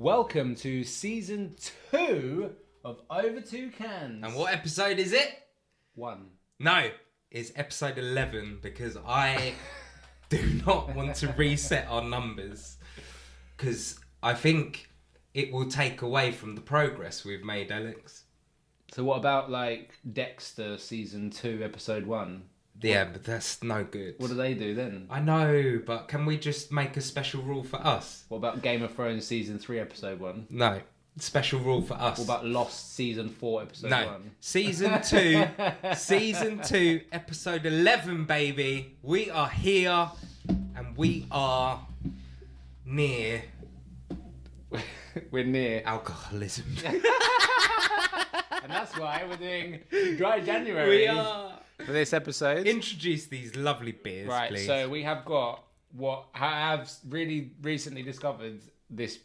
Welcome to season 2 of Over 2 Cans. And what episode is it? 1. No, it's episode 11 because I do not want to reset our numbers because I think it will take away from the progress we've made, Alex. So what about like Dexter season 2 episode 1? Yeah, but that's no good. What do they do then? I know, but can we just make a special rule for us? What about Game of Thrones season 3 episode 1? No, special rule for us. What about Lost season 4 episode No, 1? season 2, season 2, episode 11, baby. We are here and we are near We're near. alcoholism. And that's why we're doing Dry January. We are. For this episode. Introduce these lovely beers, Right, please. so we have got what I have really recently discovered this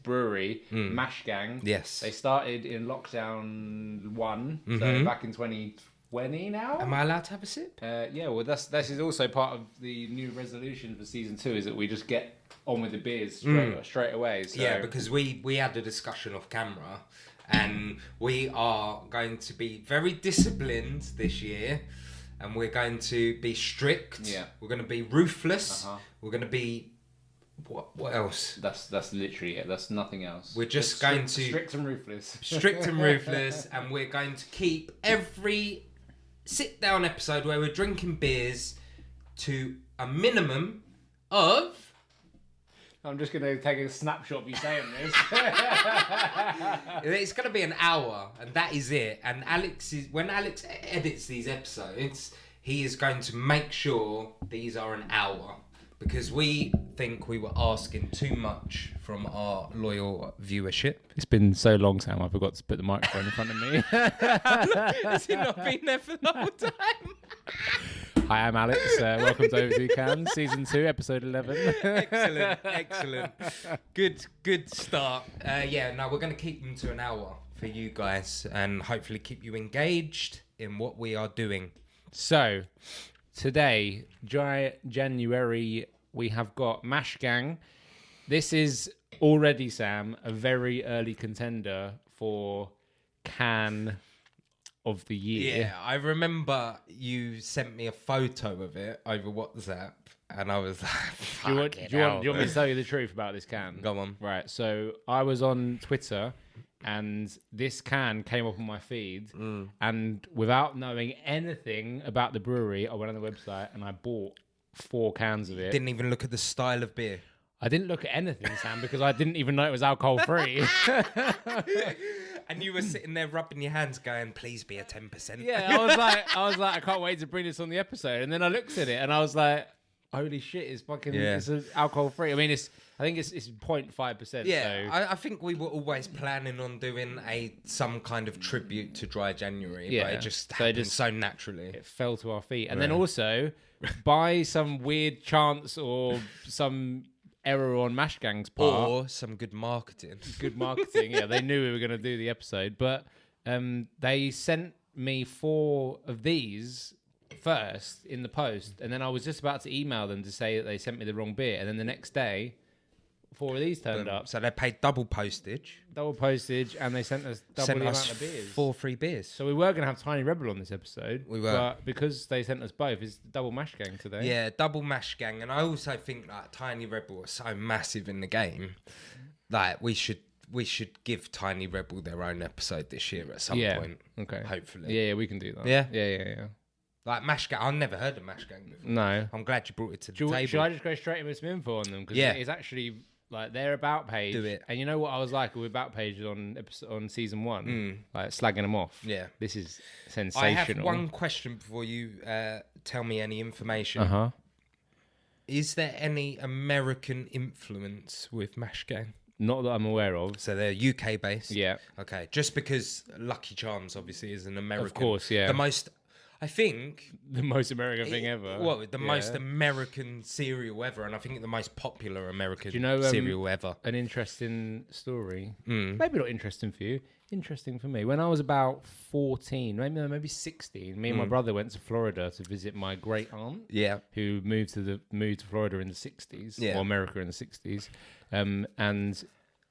brewery, Mash Gang. Yes. They started in lockdown 1, so back in 2020 now. Am I allowed to have a sip? Yeah, well, this is also part of the new resolution for season 2 is that we just get on with the beers straight away. So. Yeah, because we had a discussion off camera and we are going to be very disciplined this year and we're going to be strict. Yeah. We're going to be ruthless. We're going to be... What else? That's literally it. That's nothing else. We're just going to... Strict and ruthless. Strict and ruthless, and we're going to keep every sit-down episode where we're drinking beers to a minimum of... I'm just going to take a snapshot of you saying this. It's going to be an hour, and that is it. And when Alex edits these episodes, he is going to make sure these are an hour. Because we think we were asking too much from our loyal viewership. It's been so long, Sam, I forgot to put the microphone in front of me. Has he not been there for the whole time? Hi, I'm Alex. Welcome to Over 2 Cans, Season 2, Episode 11. Excellent. Good start. We're going to keep them to an hour for you guys and hopefully keep you engaged in what we are doing. So, today, Dry January, we have got Mash Gang. This is already, Sam, a very early contender for Can of the Year. Yeah, I remember you sent me a photo of it over WhatsApp, and I was like, Do you want me to tell you the truth about this can? Go on. Right, so I was on Twitter, and this can came up on my feed, and without knowing anything about the brewery, I went on the website and I bought 4 cans of it. Didn't even look at the style of beer. I didn't look at anything, Sam, because I didn't even know it was alcohol-free. And you were sitting there rubbing your hands going, please be a 10%. Yeah, I was like, I can't wait to bring this on the episode. And then I looked at it and I was like, holy shit, it's fucking, it's alcohol-free. I mean, I think it's 0.5%. Yeah, so. I think we were always planning on doing some kind of tribute to Dry January, but it just happened so naturally. It fell to our feet. And then also, by some weird chance or some error on Mash Gang's part. Or some good marketing. Yeah, they knew we were going to do the episode. But they sent me 4 of these first in the post. And then I was just about to email them to say that they sent me the wrong beer. And then the next day, 4 of these turned up. So they paid double postage. And they sent us double the amount of beers. 4 free beers. So we were going to have Tiny Rebel on this episode. We were. But because they sent us both, it's double Mash Gang today. Yeah, double Mash Gang. And I also think like Tiny Rebel are so massive in the game. Like we should give Tiny Rebel their own episode this year at some point. Okay. Hopefully. Yeah, we can do that. Yeah? Yeah. Like Mash Gang, I've never heard of Mash Gang before. No. I'm glad you brought it to the table. Should I just go straight in with some info on them? Because it's actually like their about page. Do it. And you know what I was like with about pages on season 1? Like slagging them off. Yeah. This is sensational. I have one question before you tell me any information. Uh-huh. Is there any American influence with Mash Gang? Not that I'm aware of. So they're UK based? Yeah. Okay. Just because Lucky Charms obviously is an American. Of course, yeah. The most American thing ever. Well, the most American cereal ever, and I think the most popular American cereal ever. An interesting story. Maybe not interesting for you. Interesting for me. When I was about 14, maybe 16, me and my brother went to Florida to visit my great aunt. Yeah. Who moved to Florida in the 60s, or America in the 60s. And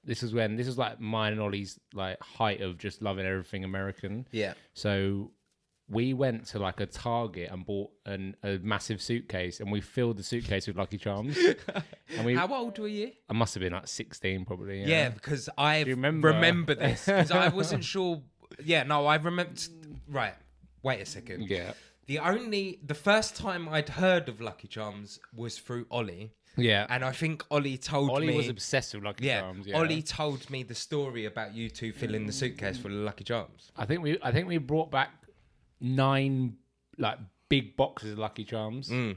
this was like mine and Ollie's like height of just loving everything American. Yeah. So we went to like a Target and bought a massive suitcase, and we filled the suitcase with Lucky Charms. And How old were you? I must have been like 16 probably. Yeah, because I remember? remember this. Because I wasn't sure. Yeah, no, I remember. Right. Wait a second. Yeah. The first time I'd heard of Lucky Charms was through Ollie. Yeah. And I think Ollie told me... Ollie was obsessed with Lucky Charms. Yeah. Ollie told me the story about you two filling the suitcase full of Lucky Charms. I think we brought back 9 like big boxes of Lucky Charms, and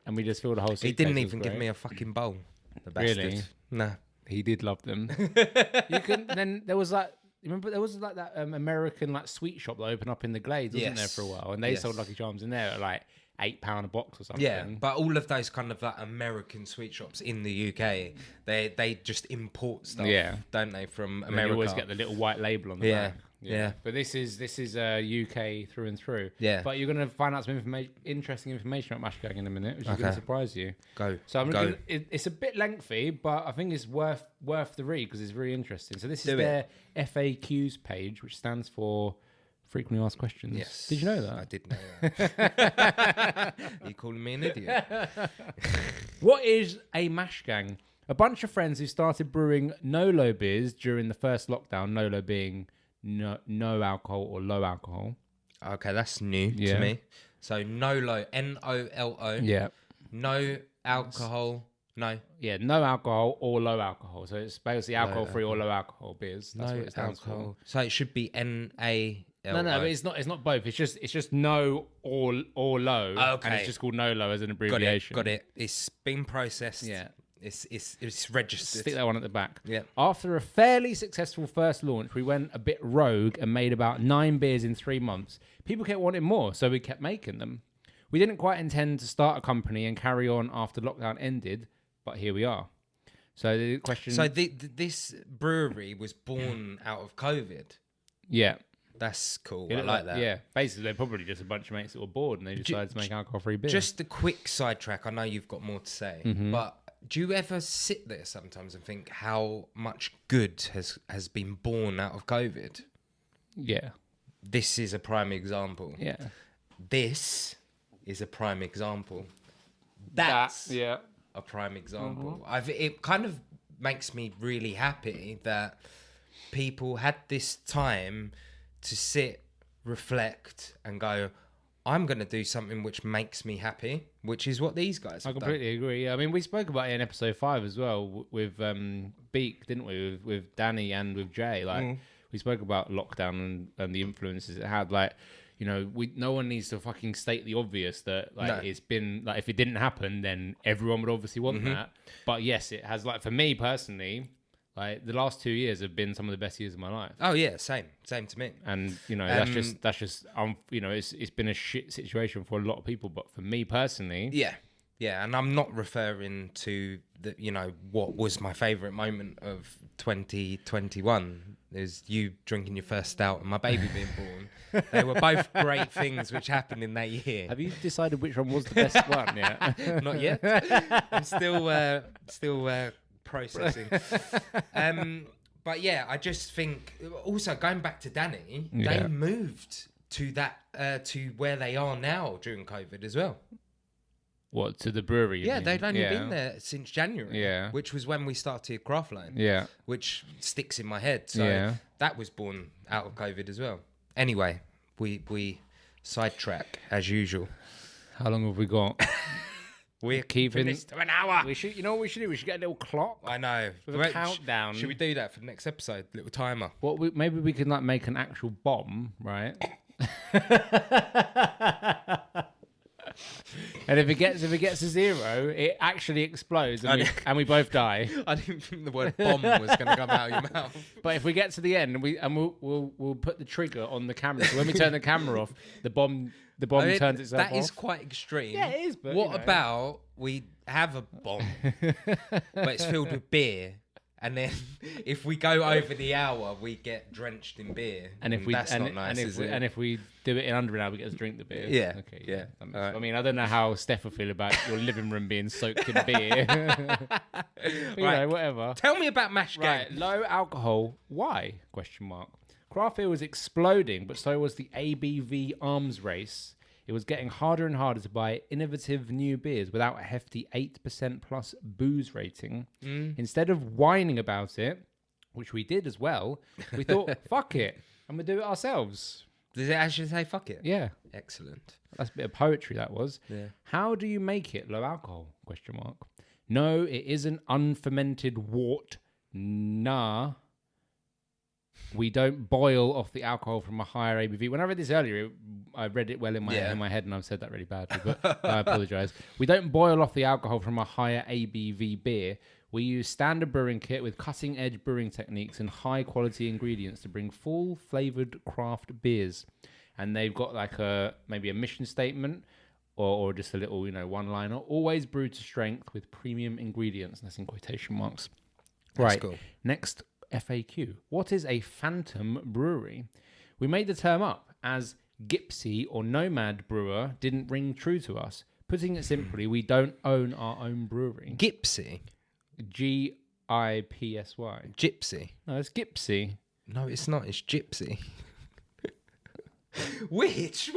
we just filled the whole suitcase. He didn't even give me a fucking bowl. The bastard. Really? Nah. He did love them. Then there was like... Remember, there was like that American like sweet shop that opened up in the Glades, wasn't there, for a while? And they sold Lucky Charms in there at like £8 a box or something. Yeah, but all of those kind of like American sweet shops in the UK, they just import stuff, don't they, from America? You always get the little white label on the back. Yeah. But this is UK through and through. Yeah. But you're going to find out some interesting information about Mash Gang in a minute, which is going to surprise you. Go. So it's a bit lengthy, but I think it's worth the read because it's really interesting. So this is their FAQs page, which stands for frequently asked questions. Yes. Did you know that? I did know that. Are you calling me an idiot? What is a Mash Gang? A bunch of friends who started brewing NoLo beers during the first lockdown, NoLo being no alcohol or low alcohol. Okay, that's new to me. So NoLo, NOLO. Yeah. No alcohol. No. Yeah, no alcohol or low alcohol. So it's basically alcohol-free or low alcohol beers. That's what it stands for. So it should be NALO. No, but it's not both. It's just no or low. Okay. And it's just called NoLo as an abbreviation. Got it. It's been processed. Yeah. It's registered. Stick that one at the back. Yeah. After a fairly successful first launch, we went a bit rogue and made about 9 beers in 3 months. People kept wanting more, so we kept making them. We didn't quite intend to start a company and carry on after lockdown ended, but here we are. So the question... So this brewery was born out of COVID? Yeah. That's cool. I like that. Yeah. Basically, they're probably just a bunch of mates that were bored and they decided to make alcohol-free beer. Just a quick sidetrack. I know you've got more to say, but... Do you ever sit there sometimes and think how much good has been born out of COVID? Yeah. This is a prime example. Yeah. This is a prime example. That's a prime example. It kind of makes me really happy that people had this time to sit, reflect, and go, I'm going to do something which makes me happy, which is what these guys have I completely agree. I mean, we spoke about it in episode 5 as well with Beak, didn't we? With Danny and with Jay. Like, we spoke about lockdown and the influences it had. Like, you know, no one needs to fucking state the obvious that, like, it's been, like, if it didn't happen, then everyone would obviously want that. But yes, it has, like, for me personally... Like the last 2 years have been some of the best years of my life. Oh yeah, same to me. And you know that's just you know it's been a shit situation for a lot of people, but for me personally, yeah. And I'm not referring to the what was my favourite moment of 2021 is you drinking your first stout and my baby being born. They were both great things which happened in that year. Have you decided which one was the best one yet? Not yet. I'm still processing. But yeah, I just think also going back to Danny, they moved to that to where they are now during COVID as well. What, to the brewery? Yeah, they'd only been there since January. Yeah. Which was when we started Craftline. Yeah. Which sticks in my head. So that was born out of COVID as well. Anyway, we sidetrack as usual. How long have we got? We're keeping this to an hour. You know what we should do? We should get a little clock. I know. With a countdown. Should we do that for the next episode? Little timer. Maybe we can like make an actual bomb, right? And if it gets to 0, it actually explodes and we both die. I didn't think the word bomb was going to come out of your mouth. But if we get to the end we'll put the trigger on the camera. So when we turn the camera off, the bomb turns itself off. That is quite extreme. Yeah, it is. But what about we have a bomb, but it's filled with beer, And then if we go over the hour, we get drenched in beer. And if we that's not nice, is it? and if we do it in under an hour, we get to drink the beer. Yeah. Okay. Yeah. I mean, I don't know how Steph will feel about your living room being soaked in beer. You know, whatever. Tell me about Mash Game. Right. Low alcohol. Why? Craft beer was exploding, but so was the ABV arms race. It was getting harder and harder to buy innovative new beers without a hefty 8% plus booze rating. Instead of whining about it, which we did as well, we thought, fuck it, and we'll do it ourselves. Does it actually say fuck it? Yeah. Excellent. That's a bit of poetry, that was. Yeah. How do you make it low alcohol? No, it isn't unfermented wort. Nah. We don't boil off the alcohol from a higher ABV. When I read this earlier, I read it well in my head, and I've said that really badly, but I apologise. We don't boil off the alcohol from a higher ABV beer. We use standard brewing kit with cutting-edge brewing techniques and high-quality ingredients to bring full-flavoured craft beers. And they've got like maybe a mission statement or just a little, one-liner. Always brewed to strength with premium ingredients. And that's in quotation marks. That's right. cool. Next FAQ. What is a phantom brewery? We made the term up as gypsy or nomad brewer didn't ring true to us. Putting it simply, we don't own our own brewery. Gypsy? Gipsy. Gypsy? No, it's gypsy. No, it's not. It's gypsy. Wait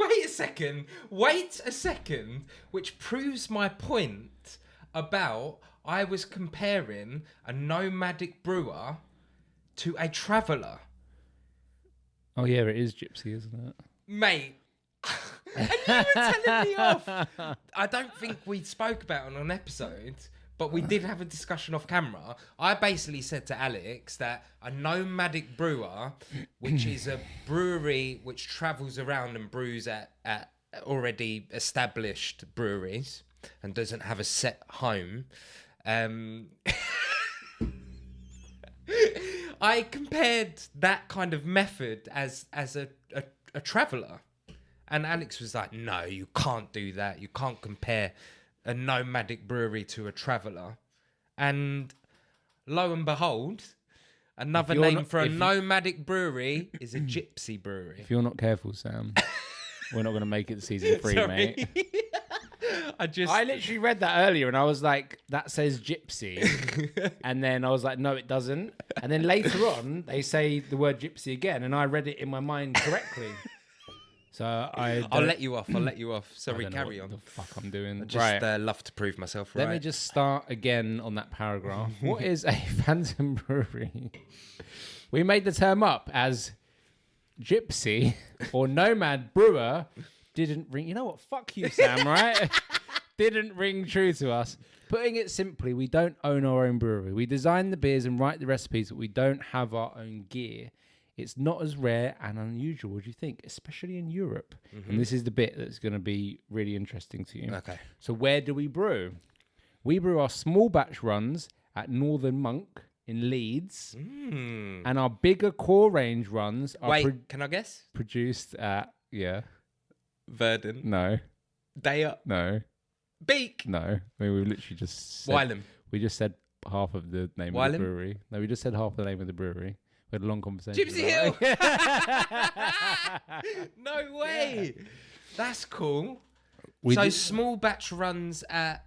a second. Which proves my point about I was comparing a nomadic brewer to a traveller. Oh, yeah, it is gypsy, isn't it? Mate. And you were telling me off. I don't think we spoke about it on an episode, but we did have a discussion off camera. I basically said to Alex that a nomadic brewer, which is a brewery which travels around and brews at already established breweries and doesn't have a set home, I compared that kind of method as a traveller. And Alex was like, no, you can't do that. You can't compare a nomadic brewery to a traveller. And lo and behold, another name for a nomadic brewery is a gypsy brewery. If you're not careful, Sam, we're not going to make it to season 3, mate. I literally read that earlier and I was like, that says gypsy. And then I was like, no, it doesn't. And then later on, they say the word gypsy again. And I read it in my mind correctly. So I'll let you off. Sorry, carry on. What the fuck I'm doing? I just love to prove myself right. Let me just start again on that paragraph. What is a phantom brewery? We made the term up as gypsy or nomad brewer didn't ring. You know what? Fuck you, Sam, right? Didn't ring true to us. Putting it simply, we don't own our own brewery. We design the beers and write the recipes, but we don't have our own gear. It's not as rare and unusual as you think, especially in Europe. Mm-hmm. And this is the bit that's going to be really interesting to you. Okay. So where do we brew? We brew our small batch runs at Northern Monk in Leeds. And our bigger core range runs are... can I guess? Produced at... Yeah. Verdon. No. Daya. No. Beak. No. I mean, we literally just said... Wylam. We just said half of the name of the brewery. No, we just said half the name of the brewery. We had a long conversation. Gypsy Hill! No way! Yeah. That's cool. Small batch runs at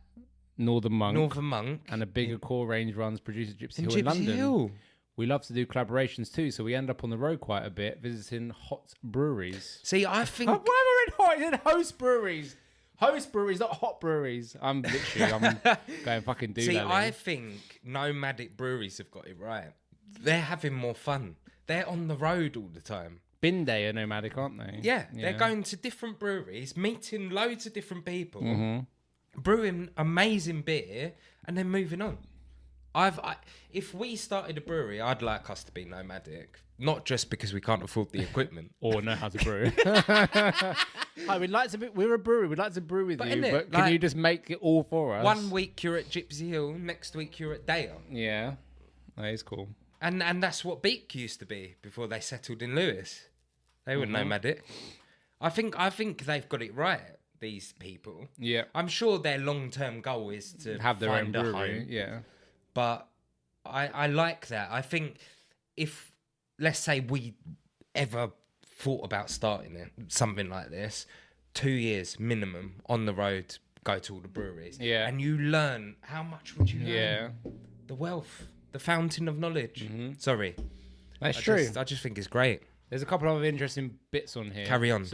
Northern Monk. And a bigger core range runs produced at Gypsy Hill in London. Hill. We love to do collaborations too, so we end up on the road quite a bit visiting hot breweries. See, I think... Why am I in hot? It's in host breweries. Host breweries, not hot breweries. I'm going fucking do that. See, I think nomadic breweries have got it right. They're having more fun. They're on the road all the time. Binde are nomadic, aren't they? Yeah, they're going to different breweries, meeting loads of different people, brewing amazing beer, and then moving on. If we started a brewery, I'd like us to be nomadic. Not just because we can't afford the equipment. Or know how to brew. Hi, we're a brewery. We'd like to brew with you, but can you just make it all for us? 1 week you're at Gypsy Hill, next week you're at Daya. Yeah, that is cool. And that's what Beak used to be before they settled in Lewis. They were nomadic. I think they've got it right, these people. Yeah. I'm sure their long-term goal is to have their own brewery. home. Yeah. But I like that. I think if, let's say we ever thought about starting it, something like this, 2 years minimum on the road, go to all the breweries. Yeah. And you learn, how much would you learn? Yeah. The wealth, the fountain of knowledge. Sorry. That's true. I just think it's great. There's a couple of interesting bits on here. Carry on.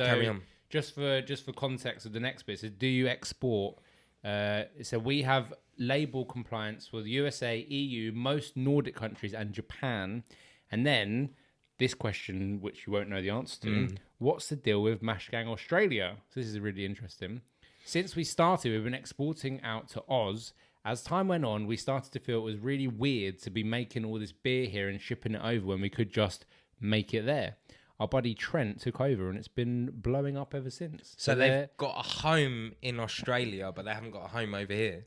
Just for context of the next bit, so do you export? So we have label compliance for the USA, EU, most Nordic countries, and Japan. And then this question, which you won't know the answer to, what's the deal with Mashgang Australia? So this is really interesting. Since we started, we've been exporting out to Oz. As time went on, we started to feel it was really weird to be making all this beer here and shipping it over when we could just make it there. Our buddy Trent took over and it's been blowing up ever since. So they've got a home in Australia, but they haven't got a home over here.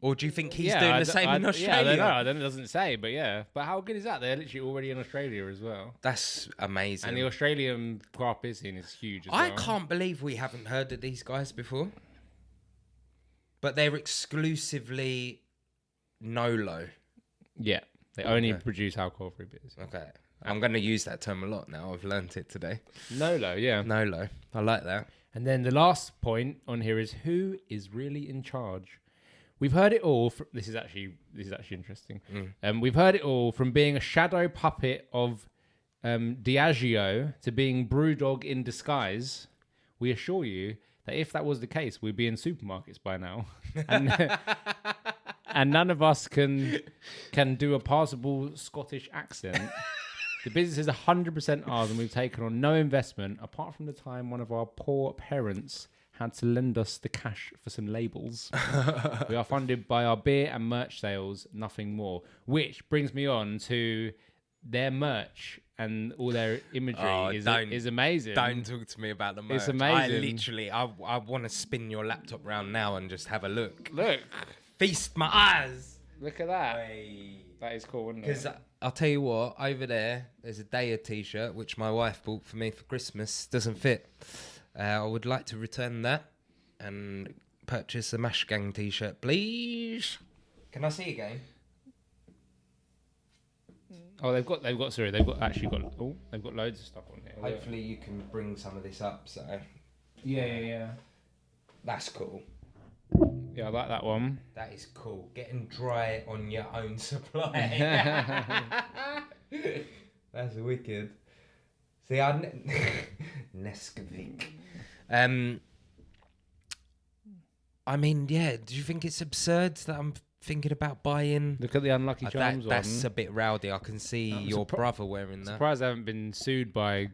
Or do you think he's doing the same in Australia? Yeah, I don't know. I don't know. It doesn't say, but yeah. But how good is that? They're literally already in Australia as well. That's amazing. And the Australian craft beer scene is huge as well. I can't believe we haven't heard of these guys before. But they're exclusively NoLo. Yeah. They only produce alcohol-free beers. Okay. I'm going to use that term a lot now. I've learnt it today. NoLo, yeah. NoLo. I like that. And then the last point on here is who is really in charge? We've heard it all. This is actually interesting. We've heard it all from being a shadow puppet of Diageo to being Brewdog in disguise. We assure you that if that was the case, we'd be in supermarkets by now, and none of us can do a passable Scottish accent. The business is 100% ours, and we've taken on no investment apart from the time one of our poor parents had to lend us the cash for some labels. We are funded by our beer and merch sales, nothing more. Which brings me on to their merch and all their imagery is amazing. Don't talk to me about the merch. It's amazing. I want to spin your laptop round now and just have a look. Look. Feast my eyes. Look at that. Hey. That is cool, isn't it? Because I'll tell you what, over there's a Daya t-shirt, which my wife bought for me for Christmas. Doesn't fit. I would like to return that and purchase a Mashgang t-shirt, please. Can I see again? Oh, they've got loads of stuff on here. Hopefully you can bring some of this up, so. Yeah. That's cool. Yeah, I like that one. That is cool. Getting dry on your own supply. That's wicked. See, Nesquik. I mean, yeah, do you think it's absurd that I'm thinking about buying? Look at the Unlucky Charms That's a bit rowdy. I can see your brother wearing that. Surprised I haven't been sued by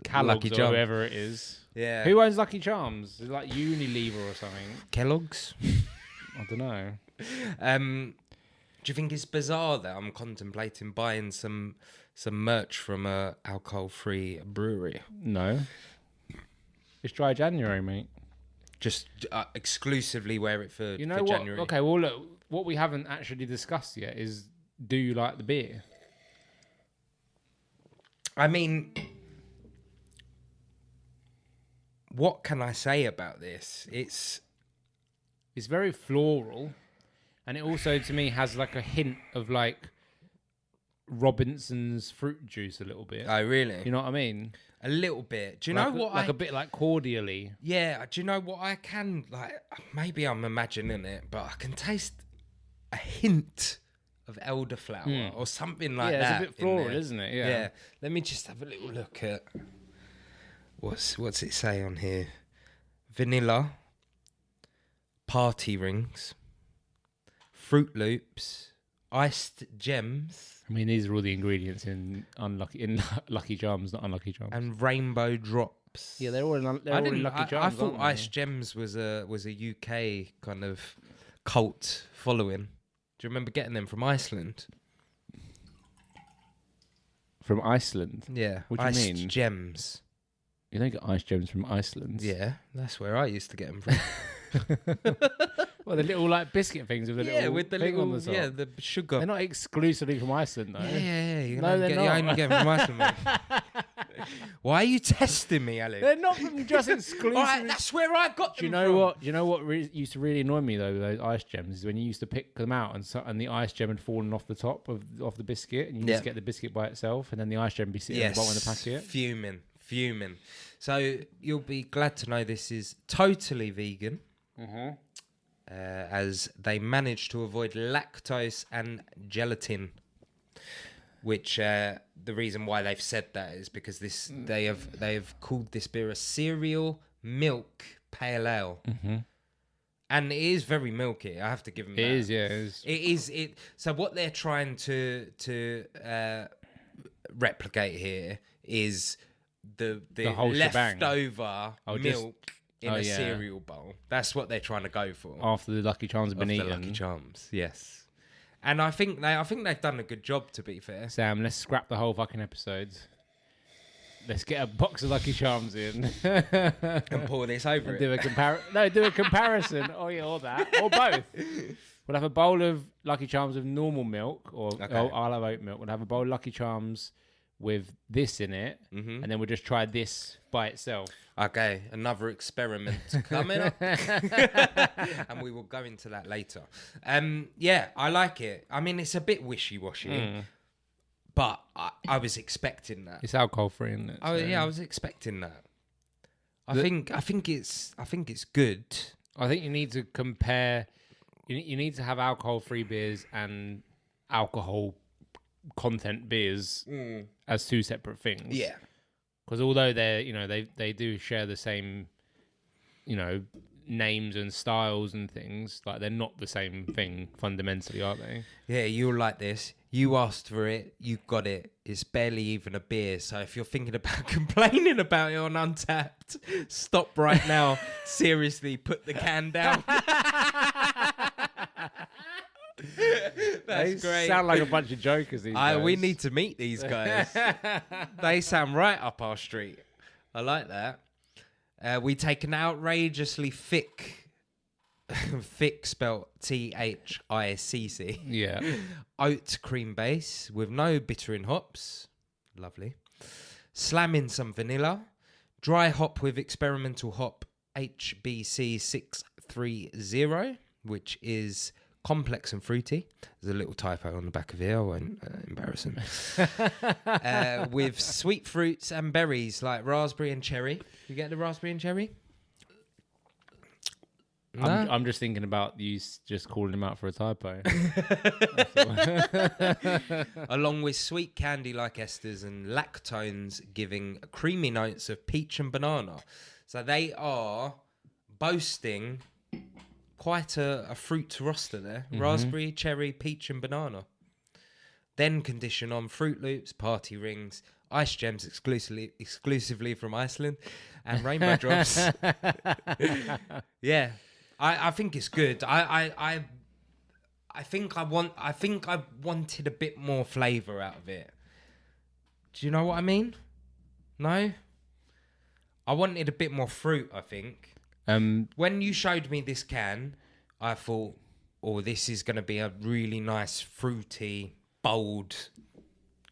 Kellogg's or whoever it is. Yeah. Who owns Lucky Charms? Is it like Unilever or something? Kellogg's? I don't know. Do you think it's bizarre that I'm contemplating buying some merch from a alcohol-free brewery? No. It's dry January, mate. Just exclusively wear it for what? January. Okay, well, look, what we haven't actually discussed yet is, do you like the beer? I mean, what can I say about this? It's very floral, and it also, to me, has like a hint of like Robinson's fruit juice a little bit. Oh, really? You know what I mean? A little bit. Do you know what? Like a bit like cordially. Yeah. Do you know what I can like? Maybe I'm imagining it, but I can taste a hint of elderflower or something like that. Yeah, it's a bit floral, isn't it? Yeah. Yeah. Let me just have a little look at what's it say on here? Vanilla, party rings, Fruit Loops, iced gems. I mean, these are all the ingredients in Lucky Charms, not Unlucky Charms. And rainbow drops. Yeah, they're all in Lucky Charms. I thought Ice Gems was a UK kind of cult following. Do you remember getting them from Iceland? From Iceland? Yeah. What do you mean? Ice Gems. You don't get Ice Gems from Iceland? Yeah, that's where I used to get them from. Well, the little like biscuit things with the little thing on the top. Yeah, the sugar. They're not exclusively from Iceland, though. Yeah. No, they're not. You only get them from Iceland, mate. Why are you testing me, Alex? They're not just exclusive. All right, that's where I got them from. Do you know what used to really annoy me though with those ice gems is when you used to pick them out and the ice gem had fallen off the top of the biscuit and you just get the biscuit by itself and then the ice gem be sitting at the bottom of the packet. Fuming. So you'll be glad to know this is totally vegan. As they managed to avoid lactose and gelatin, which the reason why they've said that is because they have called this beer a cereal milk pale ale, and it is very milky. I have to give them that. It is, yeah. It is. So what they're trying to replicate here is the whole shebang. leftover milk. In a cereal bowl. That's what they're trying to go for. After the Lucky Charms have been eaten. Lucky Charms, yes. And I think they've done a good job, to be fair. Sam, let's scrap the whole fucking episode. Let's get a box of Lucky Charms in. And pour this over it. Do a comparison. Oh, yeah, or that. Or both. We'll have a bowl of Lucky Charms with normal milk. I'll have oat milk. We'll have a bowl of Lucky Charms with this in it. And then we'll just try this by itself. Okay, another experiment coming up. And we will go into that later. Yeah, I like it. I mean, it's a bit wishy-washy. But I was expecting that. It's alcohol-free, isn't it? Oh, yeah, I was expecting that. I think it's good. I think you need to compare... You need to have alcohol-free beers and alcohol content beers as two separate things. Yeah. Because although they do share the same, names and styles and things, like they're not the same thing fundamentally, are they? Yeah, you'll like this. You asked for it, you got it. It's barely even a beer. So if you're thinking about complaining about it on Untapped, stop right now. Seriously, put the can down. That's great. Sound like a bunch of jokers. These guys. We need to meet these guys. They sound right up our street. I like that. We take an outrageously thick spelt THICC. Yeah. Oat cream base with no bittering hops. Lovely. Slam in some vanilla. Dry hop with experimental hop HBC 630, which is complex and fruity. There's a little typo on the back of here. I won't embarrass him. With sweet fruits and berries like raspberry and cherry. You get the raspberry and cherry? No? I'm just thinking about you just calling him out for a typo. Along with sweet candy like esters and lactones giving creamy notes of peach and banana. So they are boasting quite a fruit roster there. Raspberry, cherry, peach and banana. Then condition on Fruit Loops, Party Rings, Ice Gems exclusively from Iceland, and Rainbow Drops. Yeah, I think it's good. I think I wanted a bit more flavour out of it. Do you know what I mean? No? I wanted a bit more fruit, I think. When you showed me this can, I thought, oh, this is going to be a really nice, fruity, bold,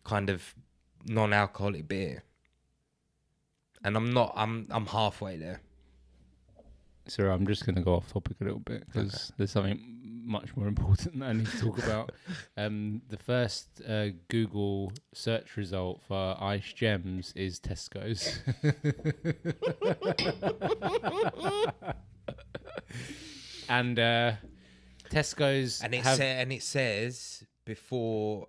kind of non-alcoholic beer. And I'm halfway there. Sorry, I'm just going to go off topic a little bit because there's something much more important that I need to talk about. The first Google search result for Ice Gems is Tesco's. And Tesco's and it says before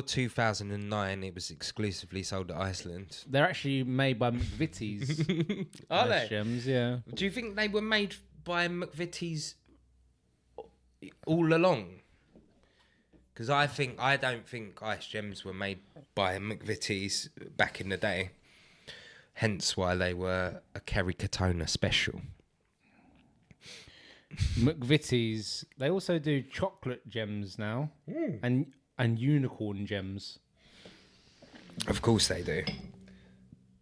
2009 it was exclusively sold at Iceland. They're actually made by McVitie's. Are Ice they? Gems, yeah. Do you think they were made by McVitie's all along? Because I don't think Ice Gems were made by McVitie's back in the day. Hence why they were a Kerry Katona special. McVitie's, they also do chocolate gems now and unicorn gems. Of course they do.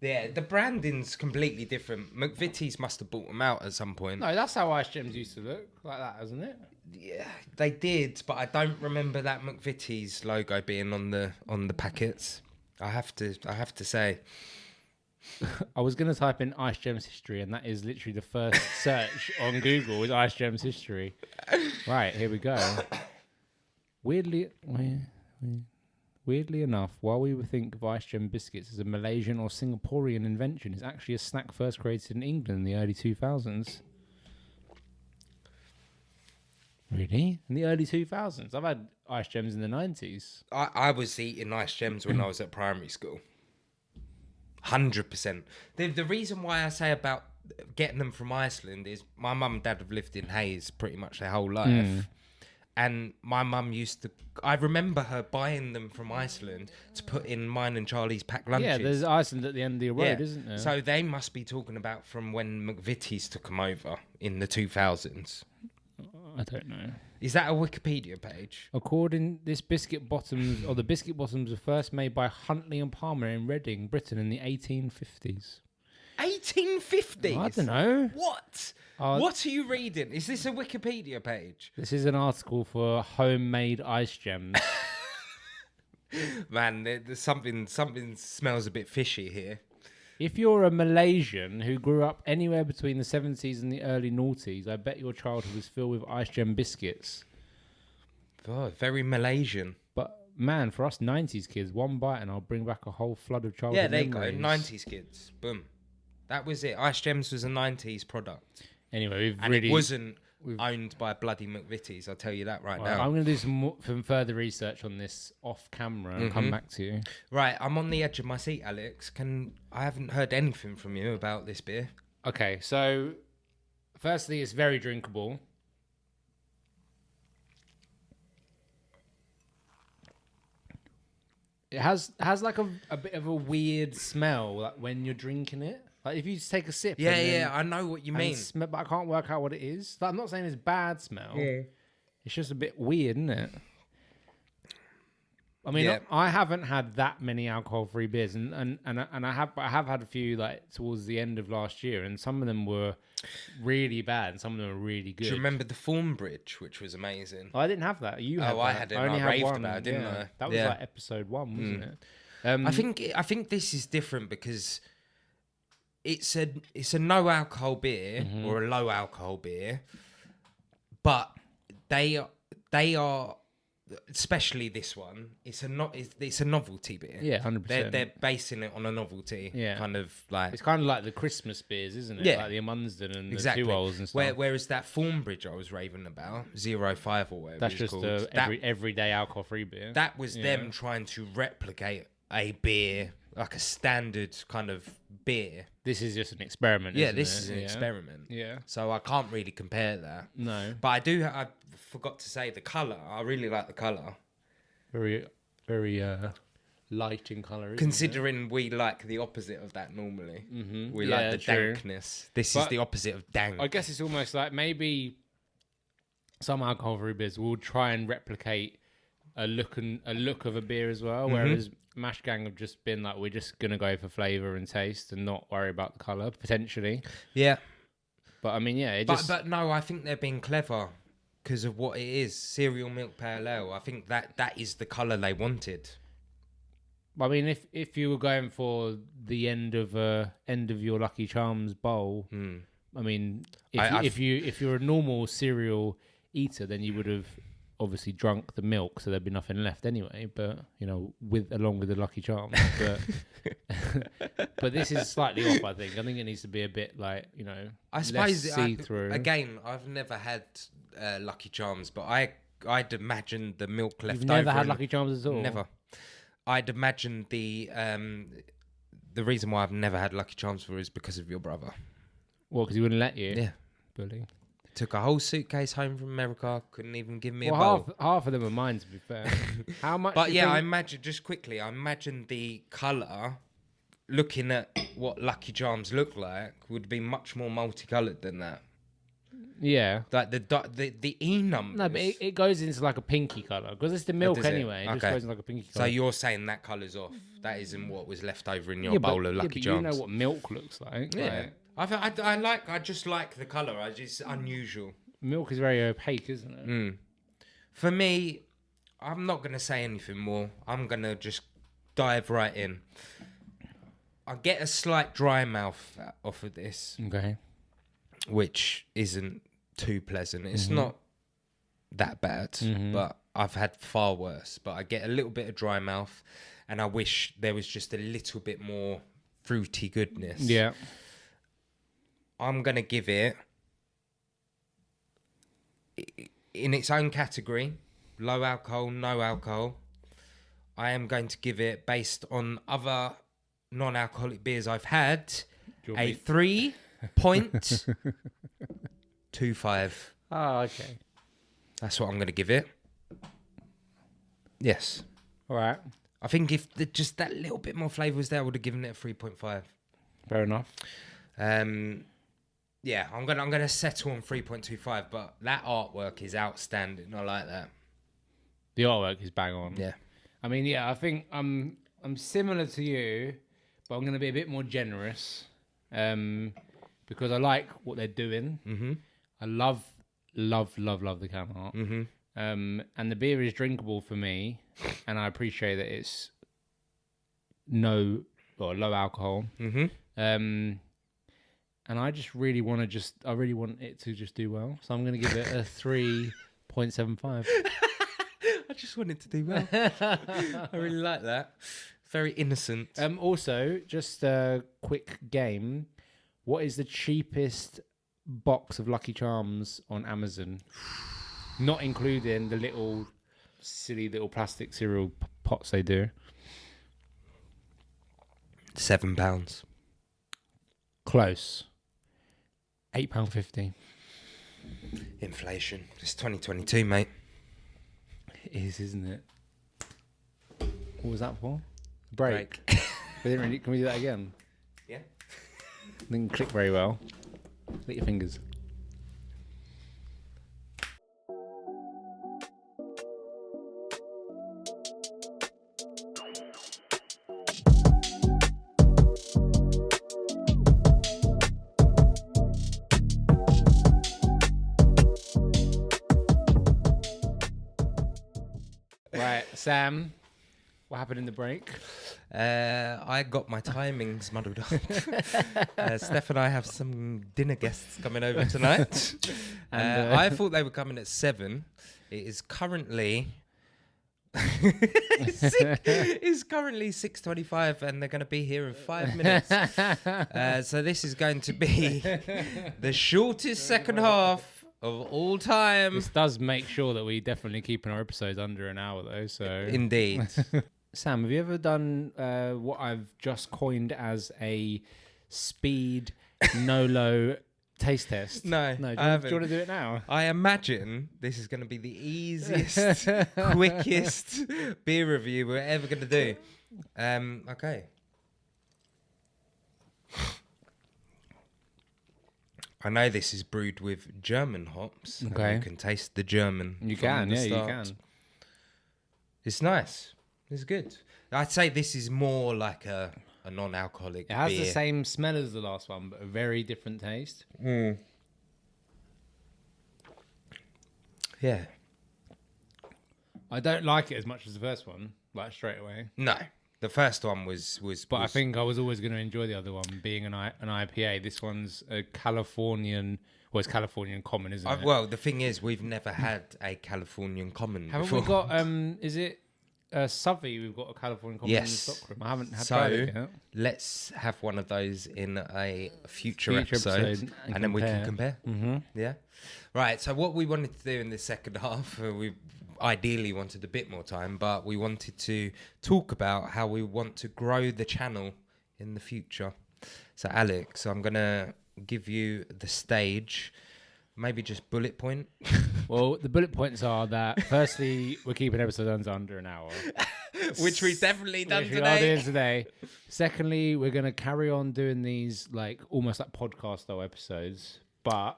Yeah, the branding's completely different. McVitie's must have bought them out at some point. No, that's how Ice Gems used to look, like that, isn't it? Yeah, they did, but I don't remember that McVitie's logo being on the packets. I have to say. I was going to type in Ice Gems history, and that is literally the first search on Google is Ice Gems history. Right, here we go. Weirdly enough, while we would think of Ice Gem biscuits as a Malaysian or Singaporean invention, it's actually a snack first created in England in the early 2000s. Really? In the early 2000s? I've had Ice Gems in the 90s. I was eating Ice Gems when I was at primary school. 100%. The reason why I say about getting them from Iceland is my mum and dad have lived in Hayes pretty much their whole life. And my mum I remember her buying them from Iceland to put in mine and Charlie's packed lunches. Yeah, there's Iceland at the end of the road, isn't there? So they must be talking about from when McVitie's took them over in the 2000s. I don't know. Is that a Wikipedia page? According the biscuit bottoms were first made by Huntley and Palmer in Reading, Britain, in the 1850s. 1850s? I don't know. What? What are you reading? Is this a Wikipedia page? This is an article for homemade Ice Gems. Man, there's something smells a bit fishy here. If you're a Malaysian who grew up anywhere between the 70s and the early noughties, I bet your childhood was filled with Ice Gem biscuits. God, very Malaysian. But man, for us 90s kids, one bite and I'll bring back a whole flood of childhood memories. Yeah, there you go. 90s kids. Boom. That was it. Ice Gems was a 90s product. Anyway, it wasn't owned by bloody McVitie's, I'll tell you that right now. I'm going to do some further research on this off camera and come back to you. Right, I'm on the edge of my seat, Alex. I haven't heard anything from you about this beer. Okay, so firstly, it's very drinkable. It has like a bit of a weird smell like when you're drinking it. Like if you just take a sip. Yeah, I know what you mean. But I can't work out what it is. Like, I'm not saying it's bad smell. Yeah. It's just a bit weird, isn't it? I mean, I haven't had that many alcohol-free beers, and I have had a few like towards the end of last year, and some of them were really bad, and some of them were really good. Do you remember the Thornbridge, which was amazing? I didn't have that. You had that. I had it. I raved about it, didn't I? That was like episode 1, wasn't it? I think this is different because it's a no alcohol beer or a low alcohol beer, but they are. Especially this one, it's a novelty beer. Yeah, 100%. They're basing it on a novelty. Yeah, kind of like it's kind of like the Christmas beers, isn't it? Yeah, like the Amundsen and exactly. the 2 Olds and stuff. Whereas that Thornbridge I was raving about, 0.5 or whatever. That's just everyday alcohol-free beer. That was them trying to replicate a beer, like a standard kind of beer. This is just an experiment. Yeah, this is an experiment. Yeah. So I can't really compare that. No. But I forgot to say the colour. I really like the colour. Very, very light in colour. Considering we like the opposite of that normally. Mm-hmm. We like the dankness. This is the opposite of dank. I guess it's almost like maybe some alcohol-free beers will try and replicate a look of a beer as well, whereas Mash Gang have just been like, we're just gonna go for flavour and taste and not worry about the colour potentially. Yeah, but I mean, but no, I think they're being clever because of what it is. Cereal milk pale ale. I think that is the colour they wanted. I mean, if you were going for the end of your Lucky Charms bowl, I mean, if you're a normal cereal eater, then you would have obviously drunk the milk, so there'd be nothing left anyway. But along with the Lucky Charms, but this is slightly off. I think it needs to be a bit like I suppose see through. Again, I've never had Lucky Charms, but I'd imagine the milk left. You've never had Lucky Charms at all? Never. I'd imagine the reason why I've never had Lucky Charms is because of your brother. Well, because he wouldn't let you. Yeah, bully. Took a whole suitcase home from America. Couldn't even give me a bowl. Half of them are mine, to be fair. How much? But I imagine I imagine the colour. Looking at what Lucky Charms look like would be much more multicoloured than that. Yeah, like the E numbers. No, but it goes into like a pinky colour because it's the milk anyway. It just goes into like a pinky colour. So you're saying that colour's off? That isn't what was left over in your bowl of Lucky Charms. You know what milk looks like. Yeah. I just like the colour. It's unusual. Milk is very opaque, isn't it? For me, I'm not going to say anything more. I'm going to just dive right in. I get a slight dry mouth off of this, Okay. which isn't too pleasant. It's not that bad, but I've had far worse. But I get a little bit of dry mouth, and I wish there was just a little bit more fruity goodness. Yeah. I'm going to give it, in its own category, low alcohol, no alcohol. I am going to give it, based on other non-alcoholic beers I've had, a 3.25. Oh, okay. That's what I'm going to give it. Yes. All right. I think if just that little bit more flavour was there, I would have given it a 3.5. Fair enough. Yeah, I'm gonna settle on 3.25, but that artwork is outstanding. I like that. The artwork is bang on. Yeah. I mean, yeah, I think I'm similar to you, but I'm going to be a bit more generous, because I like what they're doing. Mm-hmm. I love the can art. Mm-hmm. And the beer is drinkable for me, and I appreciate that it's low alcohol. Mm-hmm. And I just really want it to just do well. So I'm going to give it a 3.75. I just want it to do well. I really like that. Very innocent. Also, just a quick game. What is the cheapest box of Lucky Charms on Amazon? Not including the little silly little plastic cereal pots they do. £7. Close. £8.50. Inflation. It's 2022, mate. It is, isn't it? What was that for? Break. We didn't really, can we do that again? Yeah. Didn't click very well. Lick your fingers. Right, Sam, what happened in the break? I got my timings muddled up. Steph and I have some dinner guests coming over tonight. And I thought they were coming at 7. It is currently... it's currently 6:25 and they're going to be here in 5 minutes. So this is going to be the shortest second half of all time. This does make sure that we definitely keep our episodes under an hour, though. So indeed. Sam, have you ever done what I've just coined as a speed NoLo taste test? No, Do you I haven't. want to do it now? I imagine this is going to be the easiest, quickest beer review we're ever going to do. Okay. I know this is brewed with German hops. Okay. You can taste the German. You can, the yeah, start. you can. It's nice. It's good. I'd say this is more like a non-alcoholic beer. It has the same smell as the last one, but a very different taste. Mm. Yeah. I don't like it as much as the first one, like straight away. No. The first one was. But I think I was always going to enjoy the other one, being an IPA. This one's a Californian. Well, it's Californian common, isn't it? Well, the thing is, we've never had a Californian common Haven't before. we got? Is it Southey? We've got a Californian common in the stockroom. I haven't had tried it yet. Let's have one of those in a future episode and then we can compare. Mm-hmm. Yeah. Right. So what we wanted to do in the second half, we ideally wanted a bit more time, but we wanted to talk about how we want to grow the channel in the future. So Alex, I'm gonna give you the stage. Maybe just bullet point. Well, the bullet points are that firstly, we're keeping episodes under an hour, which we've definitely done which today. We are doing today. Secondly, we're going to carry on doing these like almost like podcast style episodes. But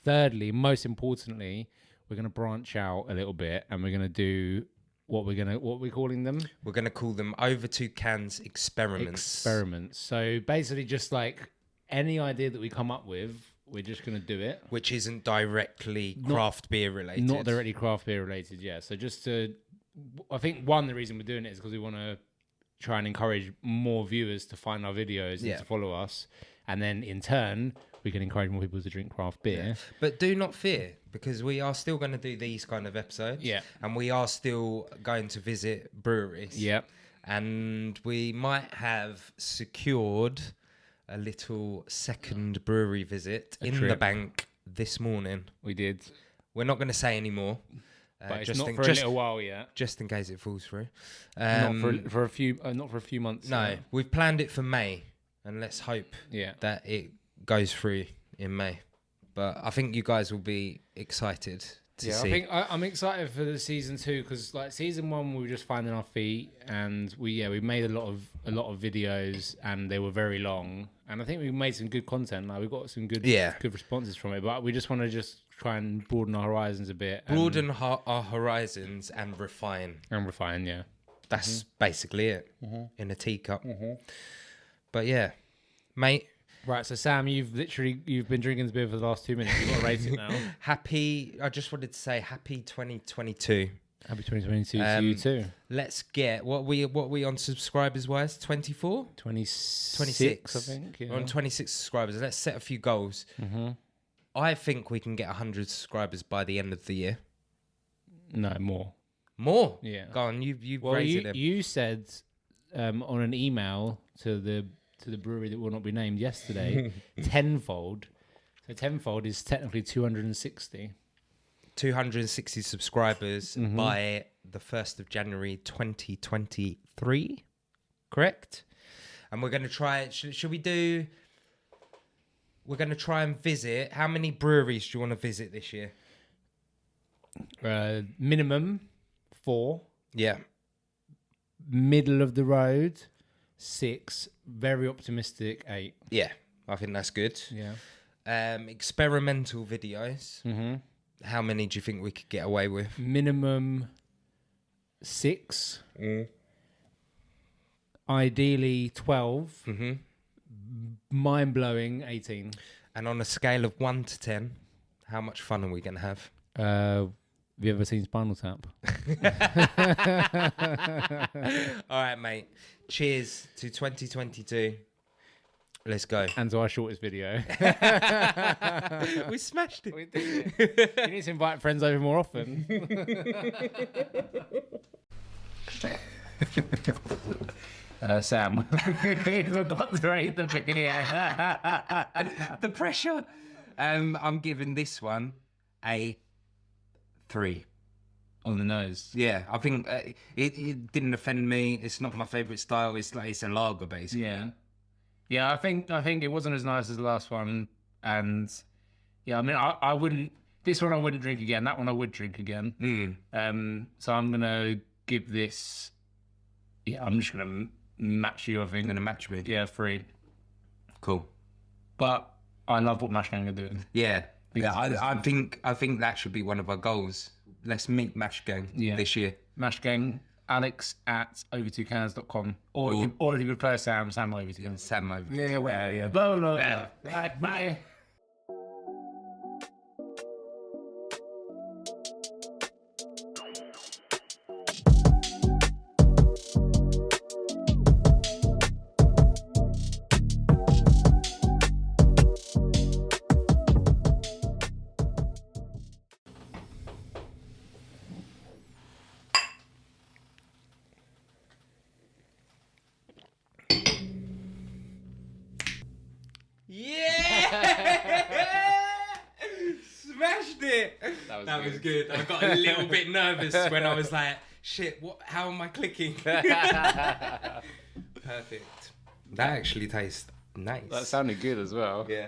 thirdly, most importantly, we're going to branch out a little bit and we're going to do what we're calling them. We're going to call them Over 2 Cans Experiments. So basically, just like any idea that we come up with, we're just going to do it. Which isn't directly craft beer related. Not directly craft beer related, yeah. So just to... I think, the reason we're doing it is because we want to try and encourage more viewers to find our videos and to follow us. And then in turn, we can encourage more people to drink craft beer. Yeah. But do not fear, because we are still going to do these kind of episodes. Yeah. And we are still going to visit breweries. Yeah. And we might have secured a little second brewery visit in the bank this morning. We did. We're not going to say any more. But it's not for a little while yet. Just in case it falls through. Not for a few months. No, we've planned it for May. And let's hope that it goes through in May. But I think you guys will be excited to see. I think I'm excited for the season 2 because like season 1 we were just finding our feet, and we made a lot of videos and they were very long, and I think we made some good content. Like we got some good responses from it, but we just want to try and broaden our horizons a bit. Broaden our horizons and refine. Yeah. That's basically it in a teacup. But yeah, mate. Right, so Sam, you've been drinking this beer for the last 2 minutes. You've got to rate it now. I just wanted to say happy 2022. Happy 2022 to you too. Let's get what we on subscribers wise? 24? 26, I think. Yeah. We're on 26 subscribers. Let's set a few goals. I think we can get 100 subscribers by the end of the year. No, more. More? Yeah. Go on, you've raised it. You said on an email to the brewery that will not be named yesterday, tenfold. So tenfold is technically 260. 260 subscribers by the 1st of January 2023, correct? And we're going to try, should we do, we're going to try and visit, how many breweries do you want to visit this year? Minimum 4. Yeah. Middle of the road 6. Very optimistic 8. Yeah, I think that's good. Yeah. Experimental videos. How many do you think we could get away with? Minimum 6. Ideally 12. Mind blowing 18. And on a scale of 1 to 10, how much fun are we going to have? Have you ever seen Spinal Tap? All right, mate. Cheers to 2022. Let's go. And to our shortest video. We smashed it. We did it. You need to invite friends over more often. Sam. The pressure. I'm giving this one a 3. On the nose. Yeah, I think it didn't offend me. It's not my favourite style. It's a lager basically. Yeah. I think it wasn't as nice as the last one, and yeah, I mean, I wouldn't. This one I wouldn't drink again. That one I would drink again. So I'm gonna give this. Yeah, I'm just gonna match you. I think. Gonna match me. Yeah, 3. Cool. But I love what Mash Gang are doing. Yeah. I think that should be one of our goals. Let's meet Mash Gang this year. Mash Gang, Alex at over2cans.com. Or if you prefer Sam over 2 cans. Sam over. Yeah, well, yeah. Bye. Bye. Smashed it. That was good. I got a little bit nervous when I was like, shit, how am I clicking? Perfect. That actually tastes nice. That sounded good as well. Yeah.